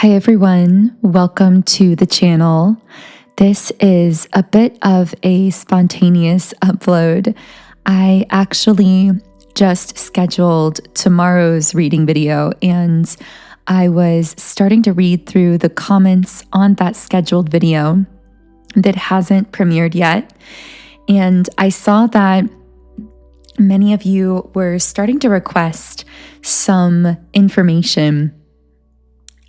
Hi everyone, welcome to the channel. This is a bit of a spontaneous upload. I actually just scheduled tomorrow's reading video and I was starting to read through the comments on that scheduled video that hasn't premiered yet. And I saw that many of you were starting to request some information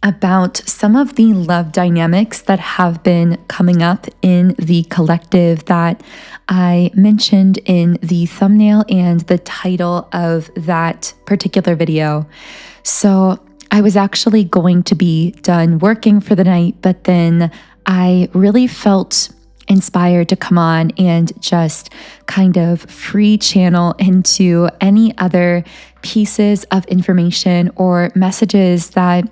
about some of the love dynamics that have been coming up in the collective that I mentioned in the thumbnail and the title of that particular video. So I was actually going to be done working for the night, but then I really felt inspired to come on and just kind of free channel into any other pieces of information or messages that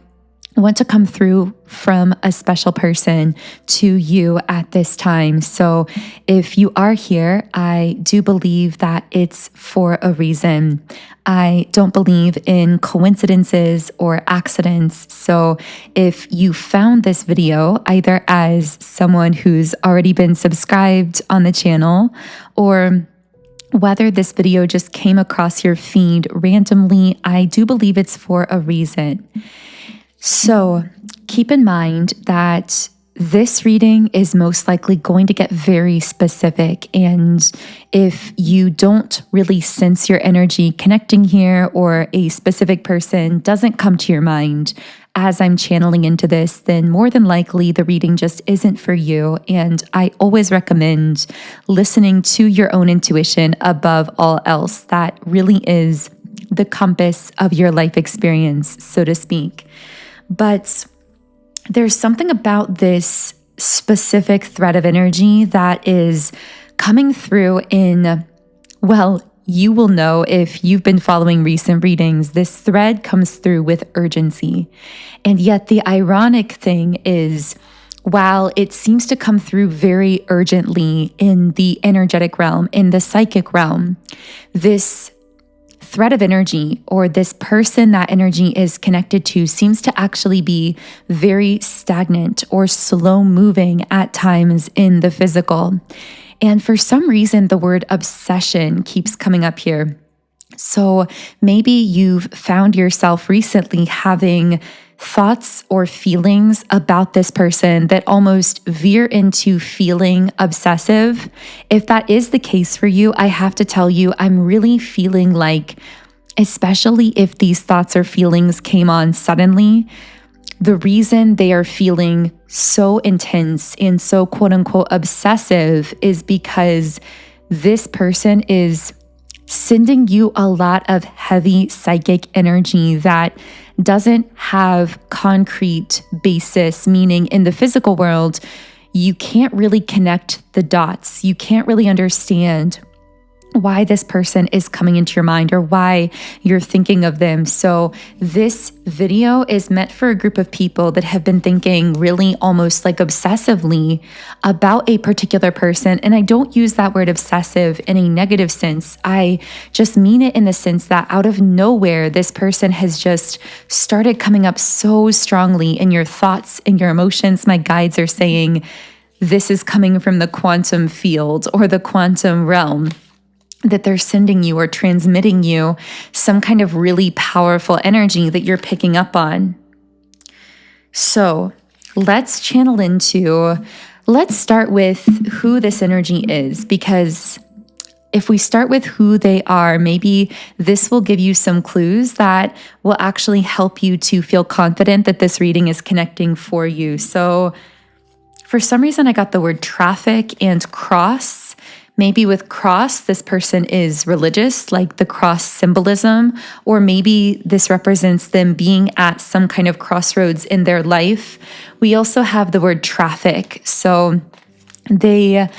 want to come through from a special person to you at this time. So if you are here, I do believe that it's for a reason. I don't believe in coincidences or accidents. So if you found this video either as someone who's already been subscribed on the channel, or whether this video just came across your feed randomly, I do believe it's for a reason. So keep in mind that this reading is most likely going to get very specific. And if you don't really sense your energy connecting here, or a specific person doesn't come to your mind as I'm channeling into this, then more than likely the reading just isn't for you. And I always recommend listening to your own intuition above all else. That really is the compass of your life experience, so to speak. But there's something about this specific thread of energy that is coming through in, well, you will know if you've been following recent readings, this thread comes through with urgency. And yet the ironic thing is, while it seems to come through very urgently in the energetic realm, in the psychic realm, this thread of energy, or this person that energy is connected to, seems to actually be very stagnant or slow moving at times in the physical. And for some reason, the word obsession keeps coming up here. So maybe you've found yourself recently having thoughts or feelings about this person that almost veer into feeling obsessive. If that is the case for you, I have to tell you, I'm really feeling like, especially if these thoughts or feelings came on suddenly, the reason they are feeling so intense and so quote unquote obsessive is because this person is sending you a lot of heavy psychic energy that doesn't have concrete basis, meaning in the physical world, you can't really connect the dots. You can't really understand why this person is coming into your mind or why you're thinking of them. So this video is meant for a group of people that have been thinking really almost like obsessively about a particular person. And I don't use that word obsessive in a negative sense. I just mean it in the sense that out of nowhere, this person has just started coming up so strongly in your thoughts and your emotions. My guides are saying this is coming from the quantum field or the quantum realm, that they're sending you or transmitting you some kind of really powerful energy that you're picking up on. So let's channel into, let's start with who this energy is, because if we start with who they are, maybe this will give you some clues that will actually help you to feel confident that this reading is connecting for you. So for some reason, I got the word traffic and cross. Maybe with cross, this person is religious, like the cross symbolism, or maybe this represents them being at some kind of crossroads in their life. We also have the word traffic. So there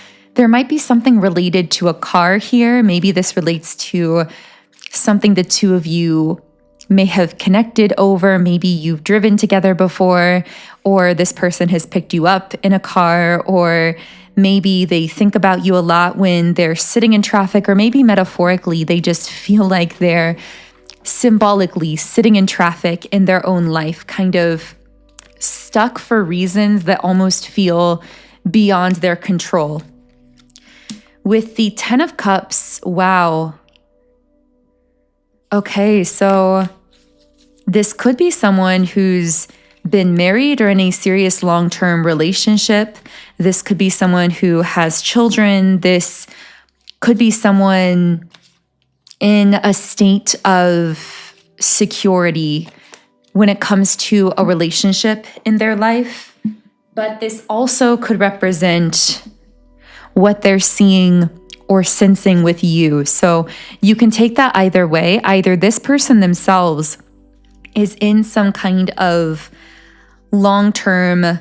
might be something related to a car here. Maybe this relates to something the two of you may have connected over. Maybe you've driven together before, or this person has picked you up in a car, or maybe they think about you a lot when they're sitting in traffic, or maybe metaphorically, they just feel like they're symbolically sitting in traffic in their own life, kind of stuck for reasons that almost feel beyond their control. With the 10 of Cups, wow. Okay, so this could be someone who's been married or in a serious long-term relationship. This could be someone who has children. This could be someone in a state of security when it comes to a relationship in their life. But this also could represent what they're seeing or sensing with you. So you can take that either way. Either this person themselves is in some kind of long-term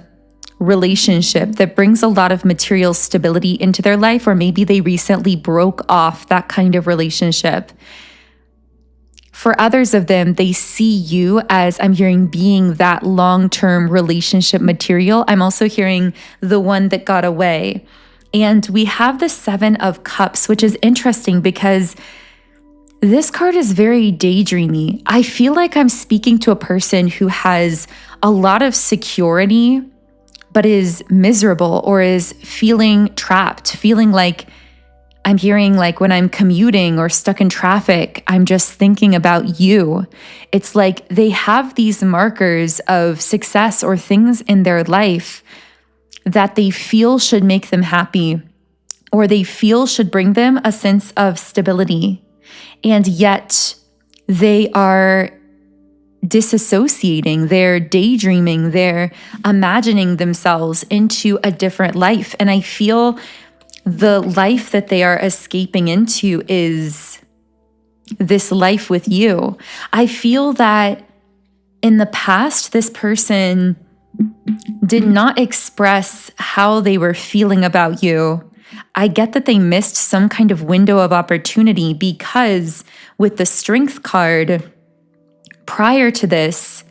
relationship that brings a lot of material stability into their life, or maybe they recently broke off that kind of relationship. For others of them, they see you as, I'm hearing, being that long-term relationship material. I'm also hearing the one that got away. And we have the 7 of Cups, which is interesting because this card is very daydreamy. I feel like I'm speaking to a person who has a lot of security, but is miserable or is feeling trapped, feeling like, I'm hearing like when I'm commuting or stuck in traffic, I'm just thinking about you. It's like they have these markers of success or things in their life that they feel should make them happy, or they feel should bring them a sense of stability. And yet they are disassociating, they're daydreaming, they're imagining themselves into a different life. And I feel the life that they are escaping into is this life with you. I feel that in the past, this person did not express how they were feeling about you. I get that they missed some kind of window of opportunity because with the Strength card, prior to this,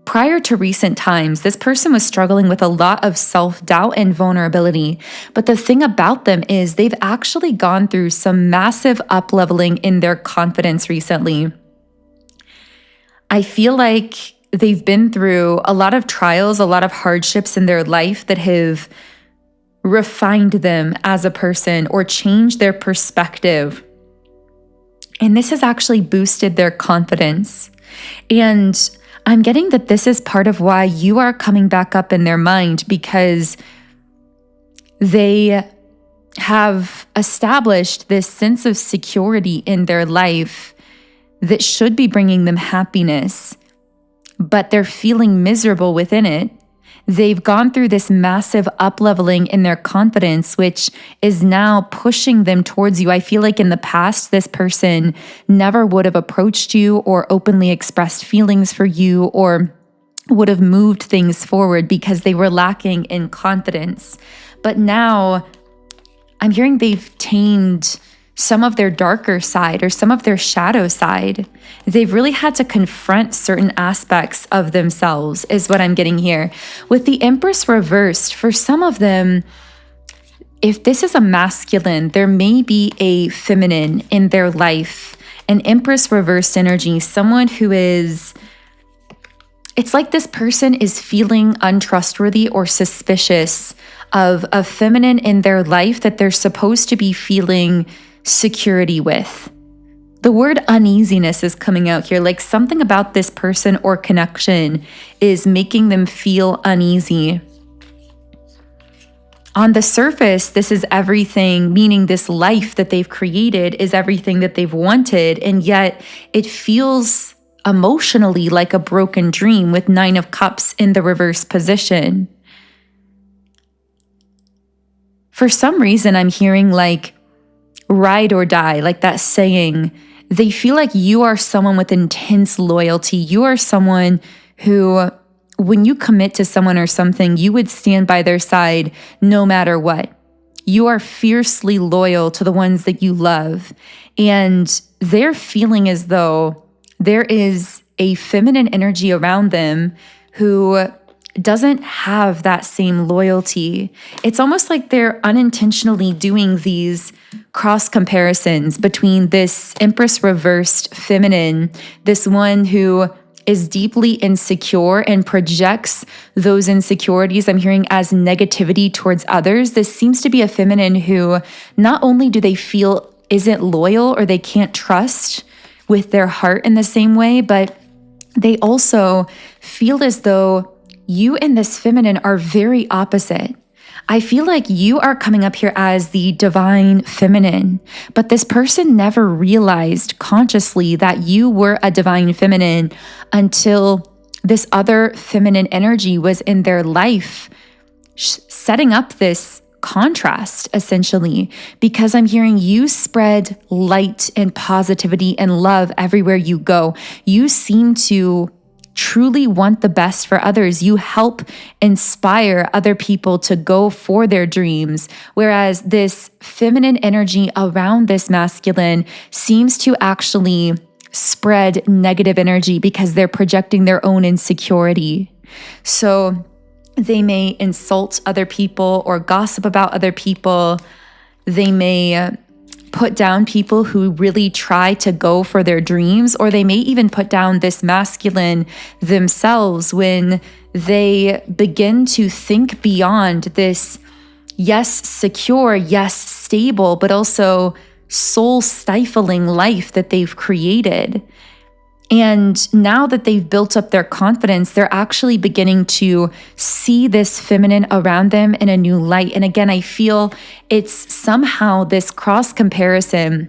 prior to recent times, this person was struggling with a lot of self-doubt and vulnerability. But the thing about them is they've actually gone through some massive upleveling in their confidence recently. I feel like they've been through a lot of trials, a lot of hardships in their life that have refined them as a person or changed their perspective. And this has actually boosted their confidence. And I'm getting that this is part of why you are coming back up in their mind, because they have established this sense of security in their life that should be bringing them happiness, but they're feeling miserable within it. They've gone through this massive upleveling in their confidence, which is now pushing them towards you. I feel like in the past, this person never would have approached you or openly expressed feelings for you or would have moved things forward because they were lacking in confidence. But now I'm hearing they've tamed some of their darker side or some of their shadow side. They've really had to confront certain aspects of themselves, is what I'm getting here. With the Empress reversed, for some of them, if this is a masculine, there may be a feminine in their life. An Empress reversed energy, someone who is, it's like this person is feeling untrustworthy or suspicious of a feminine in their life that they're supposed to be feeling security with. The word uneasiness is coming out here, like something about this person or connection is making them feel uneasy. On the surface, this is everything, meaning this life that they've created is everything that they've wanted, and yet it feels emotionally like a broken dream with 9 of Cups in the reverse position. For some reason, I'm hearing like ride or die, like that saying. They feel like you are someone with intense loyalty. You are someone who, when you commit to someone or something, you would stand by their side no matter what. You are fiercely loyal to the ones that you love. And they're feeling as though there is a feminine energy around them who doesn't have that same loyalty. It's almost like they're unintentionally doing these cross comparisons between this Empress reversed feminine, this one who is deeply insecure and projects those insecurities, I'm hearing, as negativity towards others. This seems to be a feminine who not only do they feel isn't loyal or they can't trust with their heart in the same way, but they also feel as though you and this feminine are very opposite. I feel like you are coming up here as the divine feminine, but this person never realized consciously that you were a divine feminine until this other feminine energy was in their life, setting up this contrast, essentially, because I'm hearing you spread light and positivity and love everywhere you go. You seem to truly want the best for others. You help inspire other people to go for their dreams, whereas this feminine energy around this masculine seems to actually spread negative energy because they're projecting their own insecurity. So they may insult other people or gossip about other people. They may put down people who really try to go for their dreams, or they may even put down this masculine themselves when they begin to think beyond this, yes, secure, yes, stable, but also soul-stifling life that they've created. And now that they've built up their confidence, they're actually beginning to see this feminine around them in a new light. And again, I feel it's somehow this cross comparison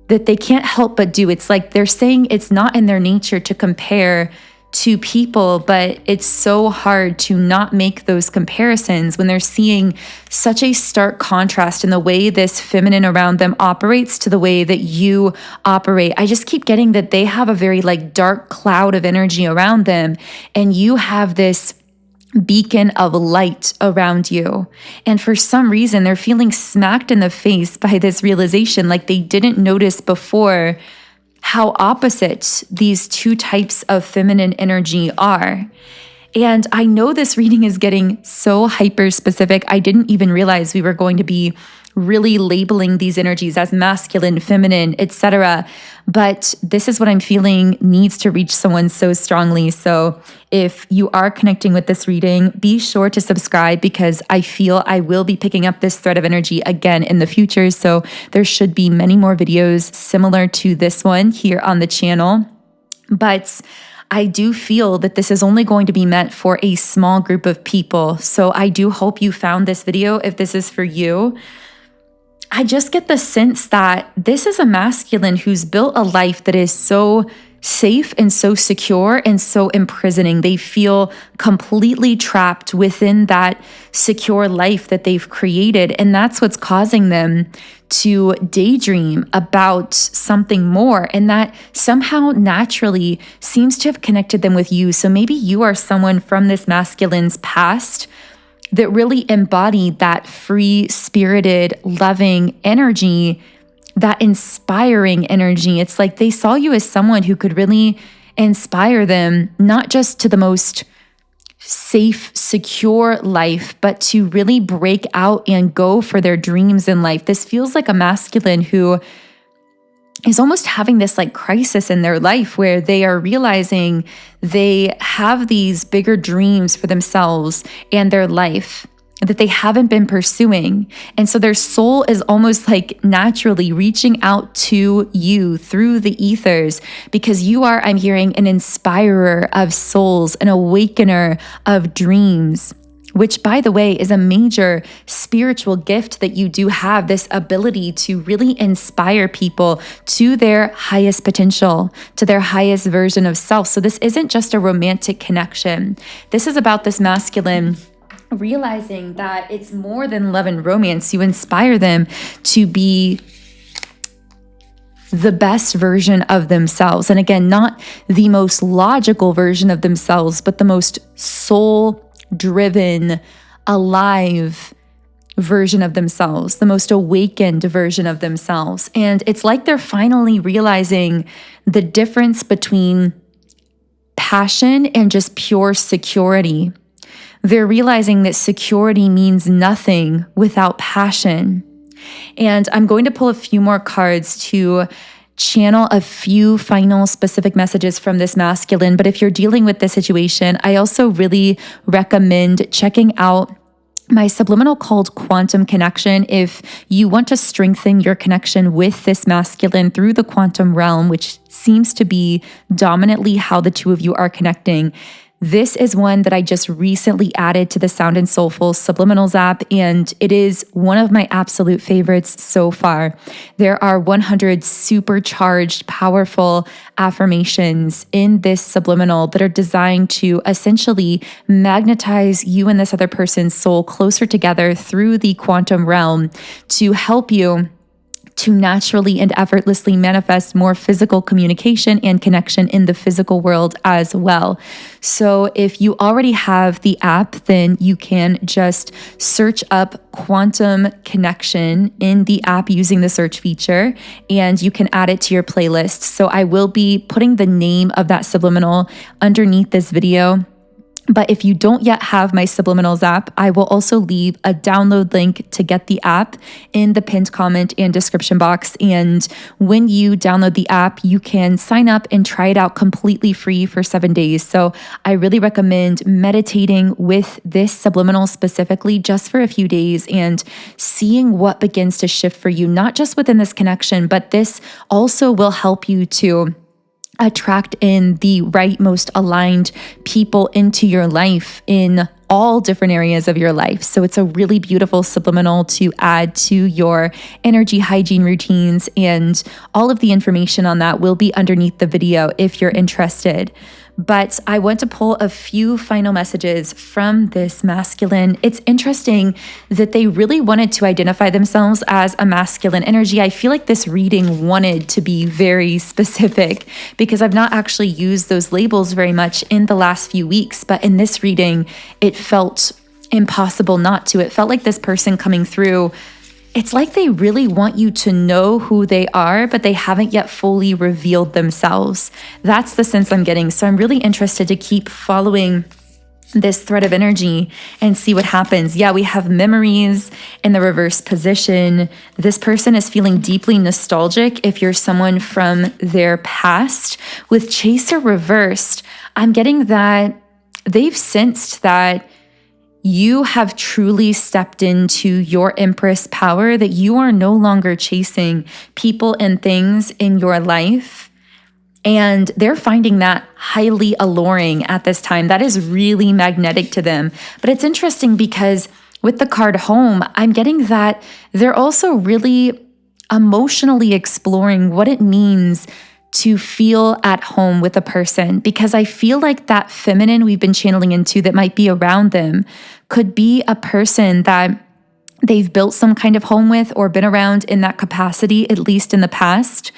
that they can't help but do. It's like they're saying it's not in their nature to compare to people, but it's so hard to not make those comparisons when they're seeing such a stark contrast in the way this feminine around them operates to the way that you operate. I just keep getting that they have a very dark cloud of energy around them, and you have this beacon of light around you. And for some reason, they're feeling smacked in the face by this realization, like they didn't notice before how opposite these two types of feminine energy are. And I know this reading is getting so hyper specific. I didn't even realize we were going to be really labeling these energies as masculine, feminine, etc. But this is what I'm feeling needs to reach someone so strongly. So if you are connecting with this reading, be sure to subscribe, because I feel I will be picking up this thread of energy again in the future. So there should be many more videos similar to this one here on the channel. But I do feel that this is only going to be meant for a small group of people. So I do hope you found this video if this is for you. I just get the sense that this is a masculine who's built a life that is so safe and so secure and so imprisoning. They feel completely trapped within that secure life that they've created. And that's what's causing them to daydream about something more. And that somehow naturally seems to have connected them with you. So maybe you are someone from this masculine's past that really embodied that free-spirited, loving energy, that inspiring energy. It's like they saw you as someone who could really inspire them, not just to the most safe, secure life, but to really break out and go for their dreams in life. This feels like a masculine who is almost having this crisis in their life where they are realizing they have these bigger dreams for themselves and their life that they haven't been pursuing. And so their soul is almost naturally reaching out to you through the ethers, because you are, I'm hearing, an inspirer of souls, an awakener of dreams, which, by the way, is a major spiritual gift that you do have, this ability to really inspire people to their highest potential, to their highest version of self. So this isn't just a romantic connection. This is about this masculine realizing that it's more than love and romance. You inspire them to be the best version of themselves. And again, not the most logical version of themselves, but the most soul-driven, alive version of themselves, the most awakened version of themselves. And it's like they're finally realizing the difference between passion and just pure security. They're realizing that security means nothing without passion. And I'm going to pull a few more cards to channel a few final specific messages from this masculine. But if you're dealing with this situation, I also really recommend checking out my subliminal called Quantum Connection. If you want to strengthen your connection with this masculine through the quantum realm, which seems to be dominantly how the two of you are connecting, this is one that I just recently added to the Sound and Soulful Subliminals app, and it is one of my absolute favorites so far. There are 100 supercharged, powerful affirmations in this subliminal that are designed to essentially magnetize you and this other person's soul closer together through the quantum realm to help you to naturally and effortlessly manifest more physical communication and connection in the physical world as well. So if you already have the app, then you can just search up Quantum Connection in the app using the search feature, and you can add it to your playlist. So I will be putting the name of that subliminal underneath this video. But if you don't yet have my Subliminals app, I will also leave a download link to get the app in the pinned comment and description box. And when you download the app, you can sign up and try it out completely free for 7 days. So I really recommend meditating with this subliminal specifically just for a few days and seeing what begins to shift for you, not just within this connection, but this also will help you to attract in the right, most aligned people into your life in all different areas of your life. So it's a really beautiful subliminal to add to your energy hygiene routines, and all of the information on that will be underneath the video if you're interested. But I want to pull a few final messages from this masculine. It's interesting that they really wanted to identify themselves as a masculine energy. I feel like this reading wanted to be very specific because I've not actually used those labels very much in the last few weeks. But in this reading, it felt impossible not to. It felt like this person coming through, it's like they really want you to know who they are, but they haven't yet fully revealed themselves. That's the sense I'm getting. So I'm really interested to keep following this thread of energy and see what happens. Yeah, we have memories in the reverse position. This person is feeling deeply nostalgic if you're someone from their past. With Chaser reversed, I'm getting that they've sensed that you have truly stepped into your Empress power, that you are no longer chasing people and things in your life. And they're finding that highly alluring at this time. That is really magnetic to them. But it's interesting because with the card home, I'm getting that they're also really emotionally exploring what it means to feel at home with a person, because I feel like that feminine we've been channeling into that might be around them could be a person that they've built some kind of home with or been around in that capacity, at least in the past.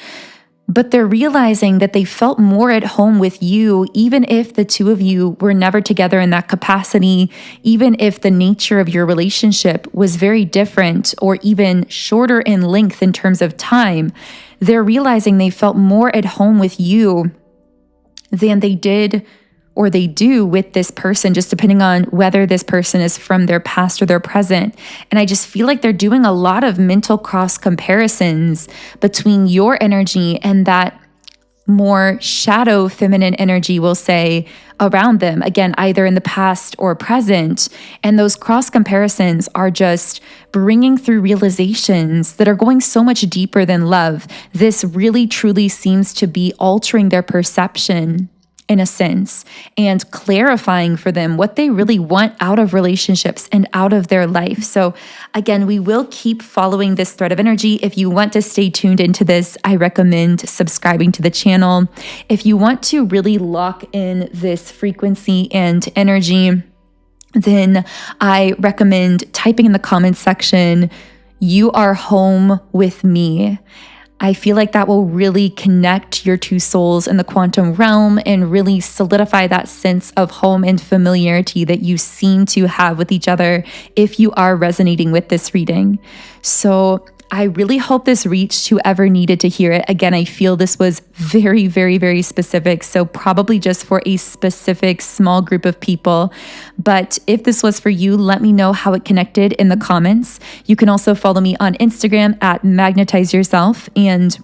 But they're realizing that they felt more at home with you, even if the two of you were never together in that capacity, even if the nature of your relationship was very different or even shorter in length in terms of time. They're realizing they felt more at home with you than they did or they do with this person, just depending on whether this person is from their past or their present. And I just feel like they're doing a lot of mental cross comparisons between your energy and that more shadow feminine energy, we'll say, around them, again, either in the past or present. And those cross comparisons are just bringing through realizations that are going so much deeper than love. This really truly seems to be altering their perception in a sense, and clarifying for them what they really want out of relationships and out of their life. So again, we will keep following this thread of energy. If you want to stay tuned into this, I recommend subscribing to the channel. If you want to really lock in this frequency and energy, then I recommend typing in the comments section, "You are home with me." I feel like that will really connect your two souls in the quantum realm and really solidify that sense of home and familiarity that you seem to have with each other if you are resonating with this reading. So I really hope this reached whoever needed to hear it. Again, I feel this was very, very, very specific. So probably just for a specific small group of people. But if this was for you, let me know how it connected in the comments. You can also follow me on Instagram at Magnetize Yourself. And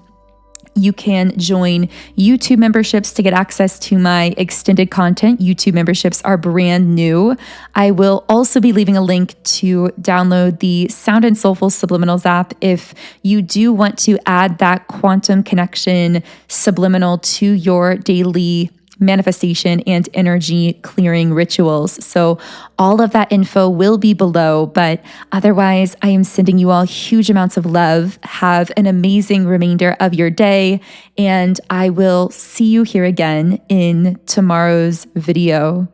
You can join YouTube memberships to get access to my extended content. YouTube memberships are brand new. I will also be leaving a link to download the Sound and Soulful Subliminals app if you do want to add that quantum connection subliminal to your daily manifestation and energy clearing rituals. So all of that info will be below, but otherwise I am sending you all huge amounts of love. Have an amazing remainder of your day, and I will see you here again in tomorrow's video.